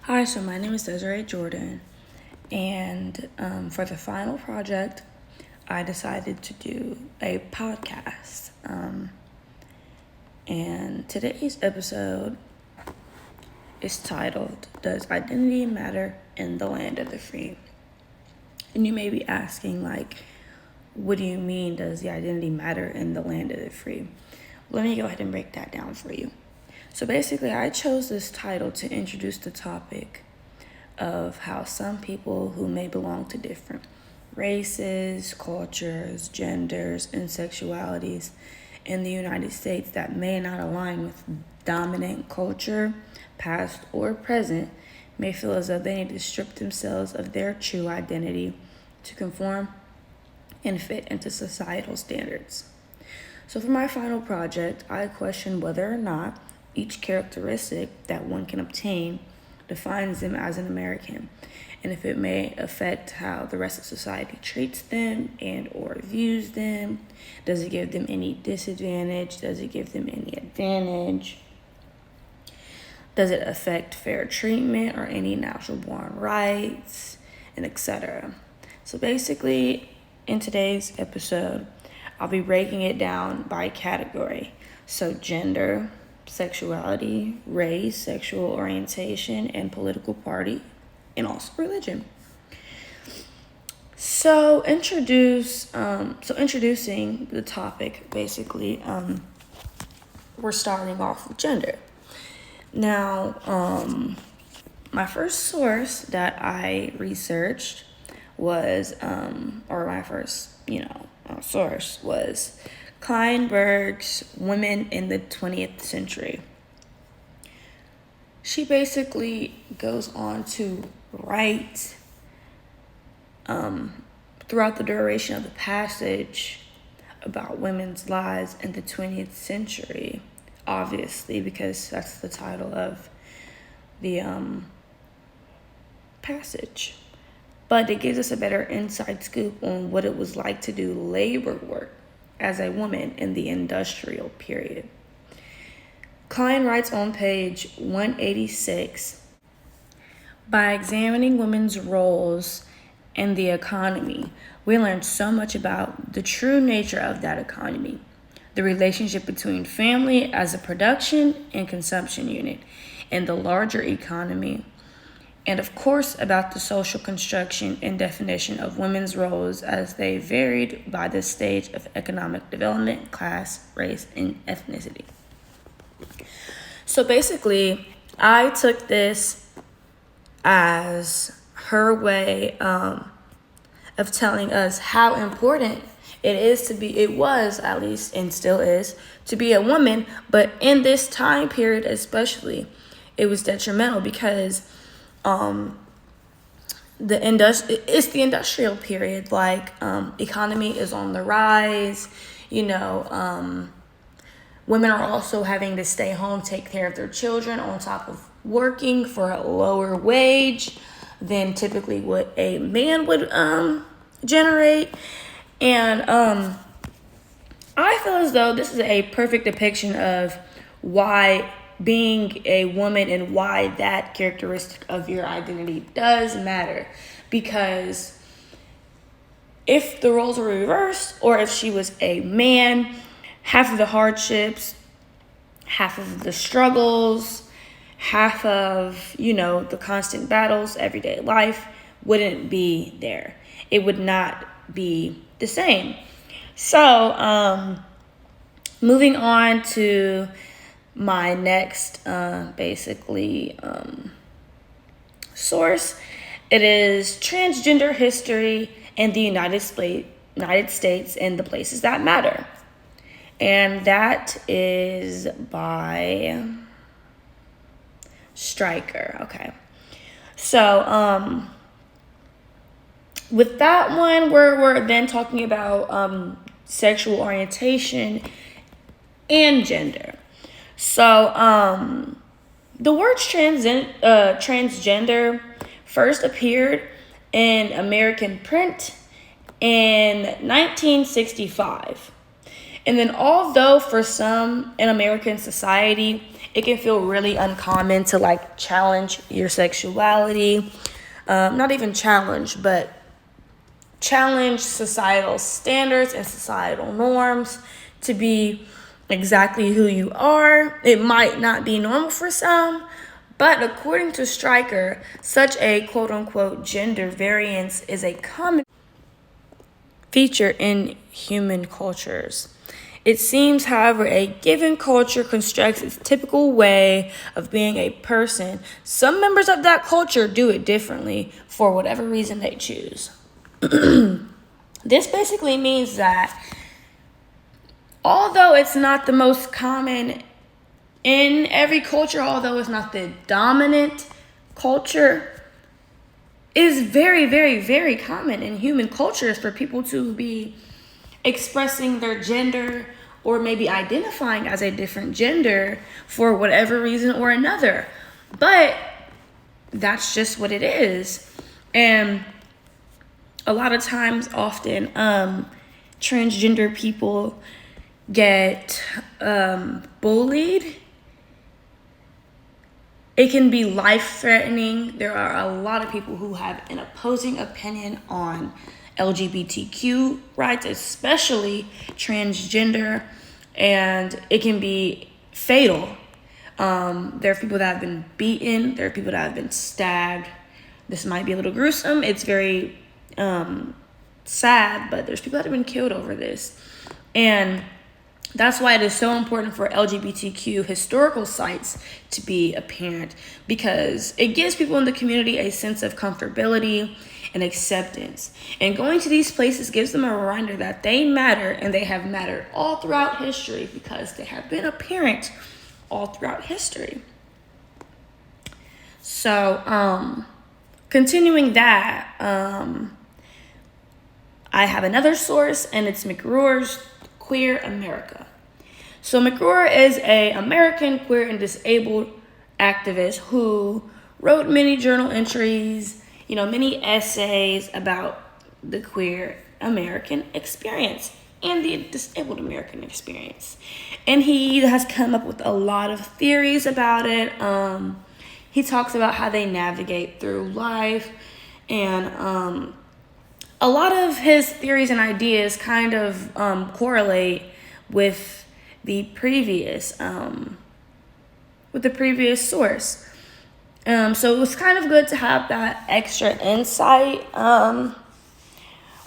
Hi, so my name is Desiree Jordan, and for the final project, I decided to do a podcast. And today's episode is titled, Does Identity Matter in the Land of the Free? And you may be asking, what do you mean, does the identity matter in the land of the free? Let me go ahead and break that down for you. So basically, I chose this title to introduce the topic of how some people who may belong to different races, cultures, genders, and sexualities in the United States that may not align with dominant culture, past or present, may feel as though they need to strip themselves of their true identity to conform and fit into societal standards. So for my final project, I questioned whether or not each characteristic that one can obtain defines them as an American, and if it may affect how the rest of society treats them and or views them. Does it give them any disadvantage? Does it give them any advantage? Does it affect fair treatment or any natural born rights, and etc.? So basically, in today's episode, I'll be breaking it down by category. So gender, sexuality, race, sexual orientation, and political party, and also religion. So introducing the topic, basically, we're starting off with gender. Now, my first source that I researched was, source was Kleinberg's Women in the 20th Century. She basically goes on to write throughout the duration of the passage about women's lives in the 20th century, obviously, because that's the title of the passage. But it gives us a better inside scoop on what it was like to do labor work as a woman in the industrial period. Klein writes on page 186, by examining women's roles in the economy, we learned so much about the true nature of that economy, the relationship between family as a production and consumption unit, and the larger economy, and of course about the social construction and definition of women's roles as they varied by the stage of economic development, class, race, and ethnicity. So basically, I took this as her way of telling us how important it was at least, and still is, to be a woman, but in this time period especially, it was detrimental because it's the industrial period. Economy is on the rise. Women are also having to stay home, take care of their children on top of working for a lower wage than typically what a man would generate. And I feel as though this is a perfect depiction of why being a woman and why that characteristic of your identity does matter. Because if the roles were reversed, or if she was a man, half of the hardships, half of the struggles, half of, the constant battles, everyday life wouldn't be there. It would not be the same. So, moving on to my next, source. It is Transgender History in the United States and the Places That Matter. And that is by Stryker. Okay. So, with that one, we're then talking about sexual orientation and gender. So, the word transgender first appeared in American print in 1965. And then although for some in American society, it can feel really uncommon to like challenge your sexuality. Not even challenge, but challenge societal standards and societal norms to be exactly who you are. It might not be normal for some, but according to Stryker, such a quote-unquote gender variance is a common feature in human cultures. It seems, however, a given culture constructs its typical way of being a person. Some members of that culture do it differently for whatever reason they choose. This basically means that although it's not the most common in every culture, although it's not the dominant culture, it is very, very, very common in human cultures for people to be expressing their gender or maybe identifying as a different gender for whatever reason or another. But that's just what it is. And a lot of times, often, transgender people get bullied. It can be life-threatening. There are a lot of people who have an opposing opinion on LGBTQ rights, especially transgender, and it can be fatal. There are people that have been beaten. There are people that have been stabbed. This might be a little gruesome. It's very sad, but there's people that have been killed over this. And that's why it is so important for LGBTQ historical sites to be apparent, because it gives people in the community a sense of comfortability and acceptance. And going to these places gives them a reminder that they matter, and they have mattered all throughout history because they have been apparent all throughout history. So, continuing that, I have another source, and it's McRoar's Queer America. So McRoar is an American queer and disabled activist who wrote many journal entries, many essays about the queer American experience and the disabled American experience. And he has come up with a lot of theories about it. He talks about how they navigate through life, and a lot of his theories and ideas kind of correlate with the previous source. So it was kind of good to have that extra insight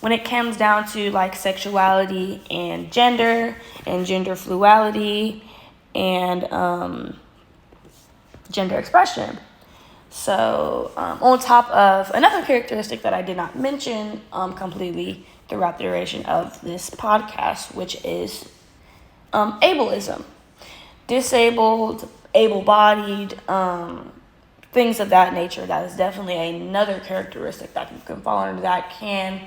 when it comes down to like sexuality and gender fluidity and gender expression. So on top of another characteristic that I did not mention completely throughout the duration of this podcast, which is ableism. Disabled, able-bodied, things of that nature. That is definitely another characteristic that you can fall under that can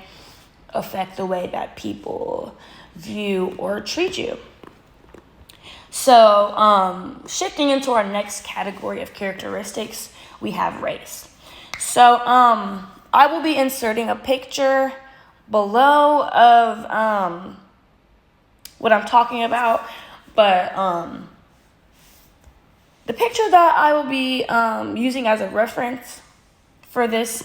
affect the way that people view or treat you. So shifting into our next category of characteristics, we have race. So I will be inserting a picture below of what I'm talking about, but the picture that I will be using as a reference for this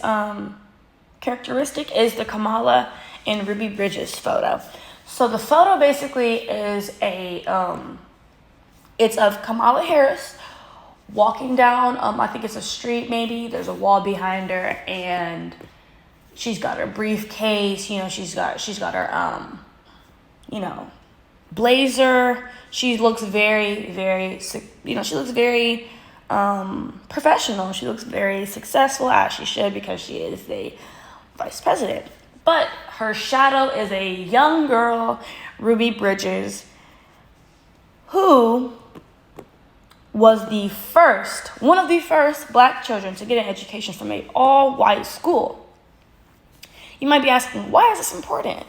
characteristic is the Kamala and Ruby Bridges photo. So the photo basically is it's of Kamala Harris walking down, I think it's a street maybe. There's a wall behind her, and she's got her briefcase, she's got her, blazer. She looks very, very, she looks very professional. She looks very successful, as she should, because she is the vice president. But her shadow is a young girl, Ruby Bridges, who was one of the first Black children to get an education from an all-white school. You might be asking, why is this important?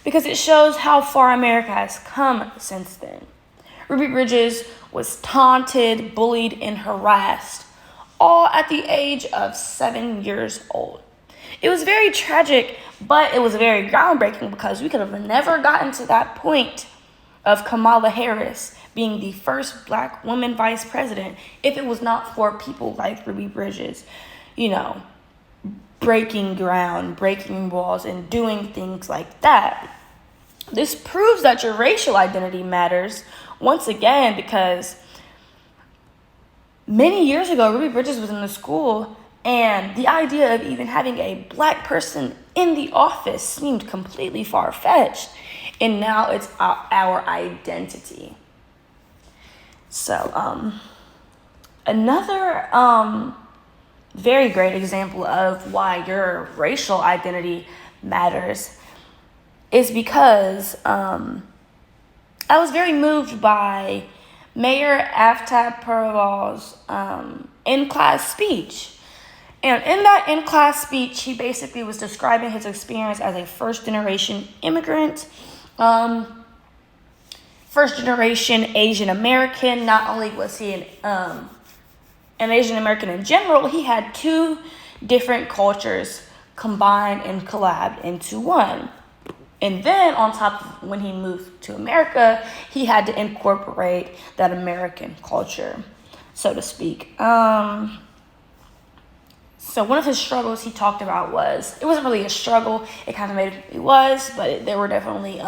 Because it shows how far America has come since then. Ruby Bridges was taunted, bullied, and harassed, all at the age of 7 years old. It was very tragic, but it was very groundbreaking, because we could have never gotten to that point of Kamala Harris being the first black woman vice president if it was not for people like Ruby Bridges, breaking ground, breaking walls, and doing things like that. This proves that your racial identity matters once again, because many years ago, Ruby Bridges was in the school, and the idea of even having a black person in the office seemed completely far-fetched. And now it's our identity. So, another very great example of why your racial identity matters is because I was very moved by Mayor Aftab Paraval's in-class speech. And in that in-class speech, he basically was describing his experience as a first-generation immigrant, first-generation Asian American. Not only was he an Asian American in general, he had two different cultures combined and collabed into one. And then on top of when he moved to America, he had to incorporate that American culture, so to speak. So one of his struggles he talked about was, it wasn't really a struggle, it kind of made it was, but there were definitely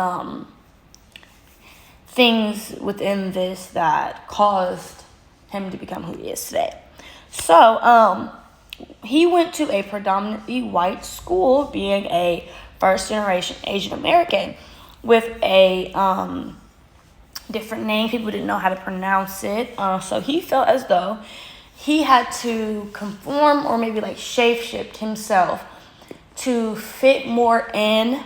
things within this that caused him to become who he is today. So he went to a predominantly white school, being a first-generation Asian American, with a different name. People didn't know how to pronounce it, so he felt as though he had to conform, or maybe like shape-shift himself to fit more in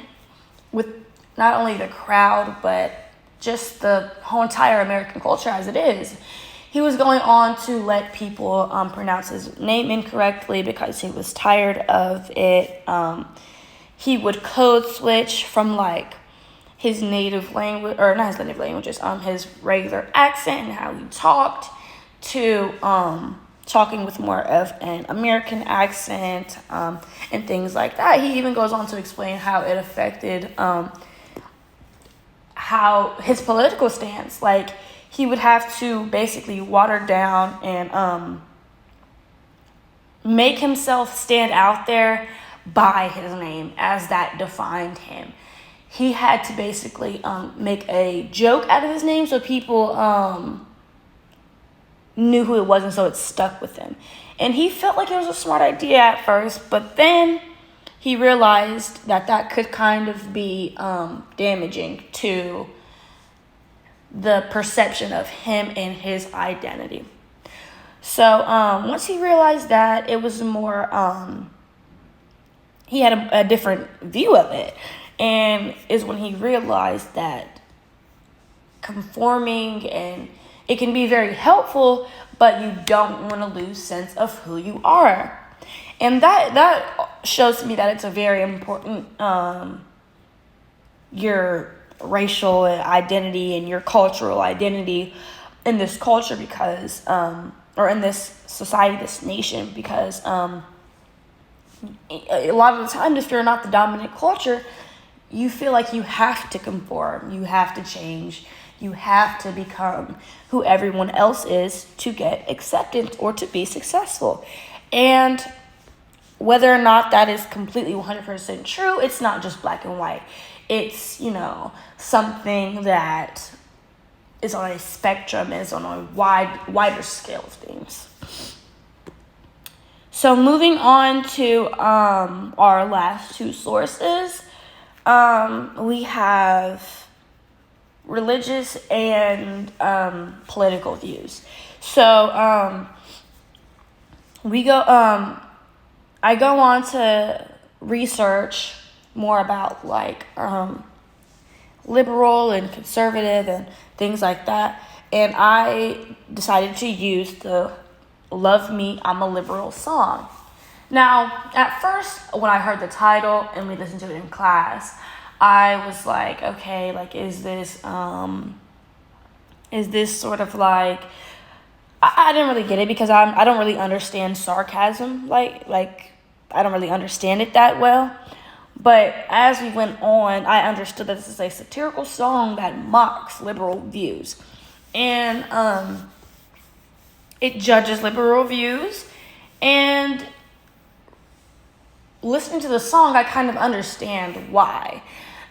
with not only the crowd, but just the whole entire American culture as it is. He was going on to let people pronounce his name incorrectly because he was tired of it. He would code switch from like his native language, or not his native language, just his regular accent and how he talked, to talking with more of an American accent, and things like that. He even goes on to explain how it affected how his political stance, like he would have to basically water down and make himself stand out there by his name, as that defined him. He had to basically make a joke out of his name so people knew who it was, and so it stuck with him. And he felt like it was a smart idea at first, but then he realized that that could kind of be damaging to the perception of him and his identity. So once he realized that, it was more, he had a different view of it, and is when he realized that conforming, and it can be very helpful, but you don't want to lose sense of who you are. And that shows to me that it's a very important, your racial identity and your cultural identity in this culture, because, or in this society, this nation, because a lot of the time, if you're not the dominant culture, you feel like you have to conform, you have to change, you have to become who everyone else is to get acceptance or to be successful. And whether or not that is completely 100% true, it's not just black and white. It's, something that is on a spectrum, is on a wider scale of things. So moving on to our last two sources, we have religious and political views. So I go on to research more about like liberal and conservative and things like that, and I decided to use the "Love Me, I'm a Liberal" song. Now, at first, when I heard the title and we listened to it in class, I was like, okay, like, is this sort of like, I didn't really get it, because I don't really understand sarcasm, like I don't really understand it that well. But as we went on, I understood that this is a satirical song that mocks liberal views. And it judges liberal views. And listening to the song, I kind of understand why.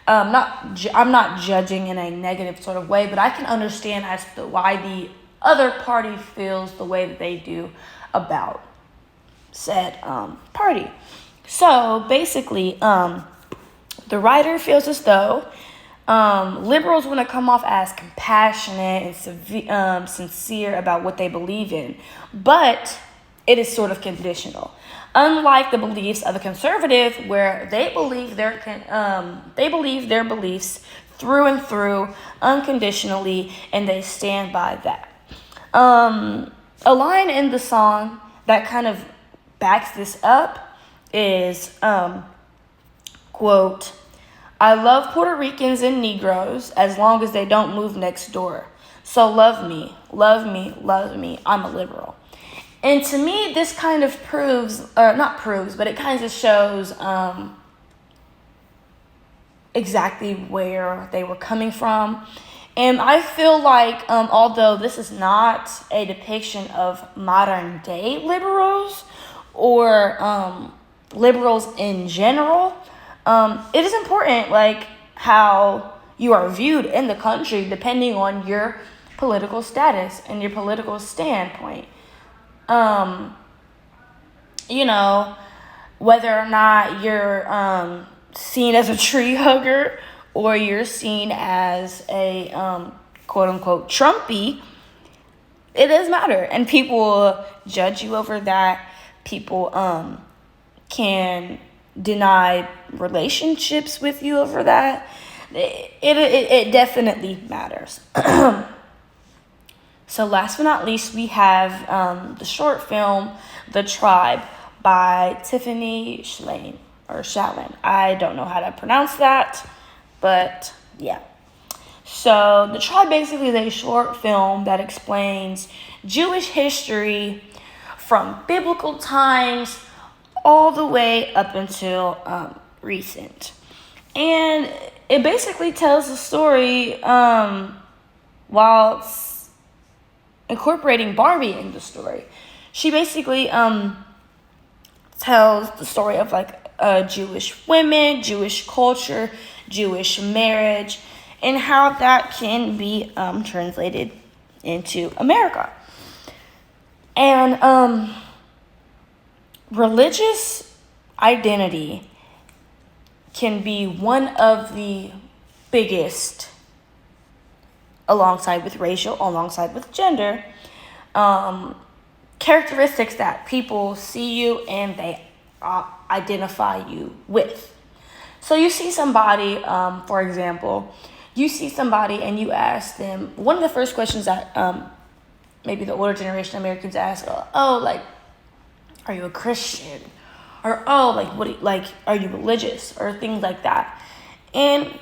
I'm not judging in a negative sort of way, but I can understand as to why the other party feels the way that they do about said party. So basically, the writer feels as though liberals want to come off as compassionate and sincere about what they believe in, but it is sort of conditional. Unlike the beliefs of a conservative, where they believe their beliefs through and through, unconditionally, and they stand by that. A line in the song that kind of backs this up is, quote, "I love Puerto Ricans and Negroes as long as they don't move next door. So love me, love me, love me. I'm a liberal." And to me, this kind of proves, or not proves, but it kind of shows exactly where they were coming from. And I feel like, although this is not a depiction of modern day liberals or liberals in general, it is important, like, how you are viewed in the country depending on your political status and your political standpoint. You know, whether or not you're seen as a tree hugger or you're seen as a quote unquote Trumpy, it does matter. And people will judge you over that. People can deny relationships with you over that. It definitely matters. So last but not least, we have the short film, The Tribe, by Tiffany Chatelain. I don't know how to pronounce that, but yeah. So The Tribe basically is a short film that explains Jewish history from biblical times all the way up until recent. And it basically tells the story while incorporating Barbie in the story. She basically tells the story of like Jewish women, Jewish culture, Jewish marriage, and how that can be translated into America. And religious identity can be one of the biggest, alongside with gender, characteristics that people see you and they identify you with. So you see somebody, for example, you see somebody and you ask them, one of the first questions that maybe the older generation Americans ask, like, are you a Christian? Or, are you religious? Or things like that. And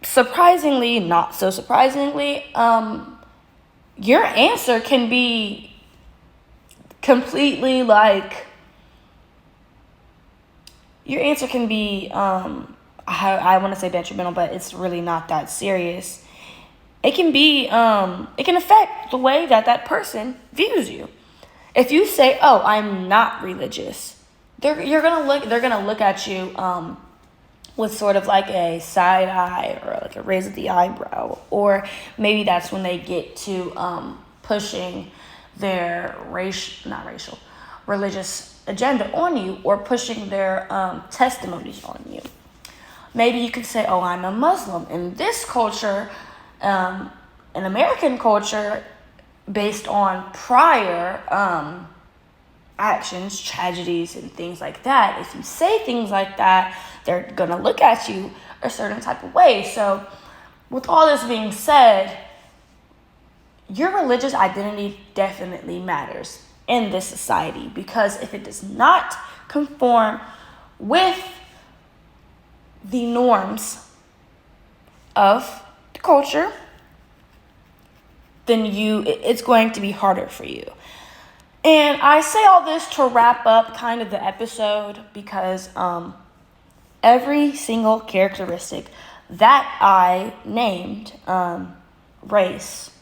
surprisingly, not so surprisingly, your answer can be completely I want to say detrimental, but it's really not that serious. It can be, it can affect the way that person views you. If you say, "Oh, I'm not religious," they're gonna look at you with sort of like a side eye or like a raise of the eyebrow, or maybe that's when they get to pushing their religious agenda on you, or pushing their testimonies on you. Maybe you could say, "Oh, I'm a Muslim." In this culture, in American culture, based on prior actions, tragedies, and things like that, if you say things like that, they're going to look at you a certain type of way. So with all this being said, your religious identity definitely matters in this society, because if it does not conform with the norms of the culture, then it's going to be harder for you. And I say all this to wrap up kind of the episode, because every single characteristic that I named, race,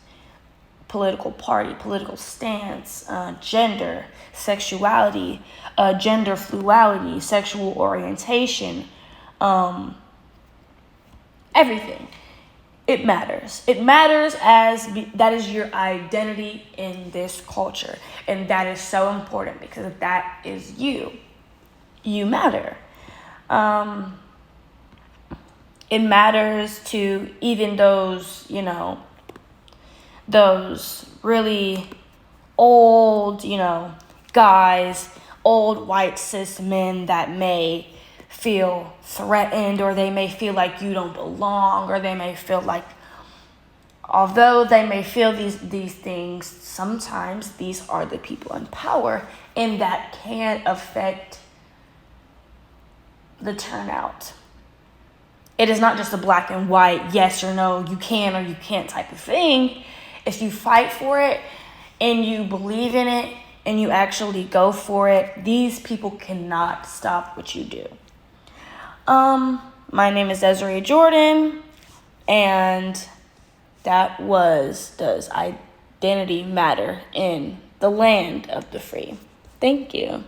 political party, political stance, gender, sexuality, gender fluidity, sexual orientation, everything. It matters. It matters that is your identity in this culture. And that is so important because if that is you, you matter. It matters to even those, those really old, guys, old white cis men that may feel threatened, or they may feel like you don't belong, or they may feel like, although they may feel these things, sometimes these are the people in power, and that can affect the turnout. It is not just a black and white, yes or no, you can or you can't type of thing. If you fight for it and you believe in it and you actually go for it, these people cannot stop what you do. My name is Desiree Jordan, and that was Does Identity Matter in the Land of the Free? Thank you.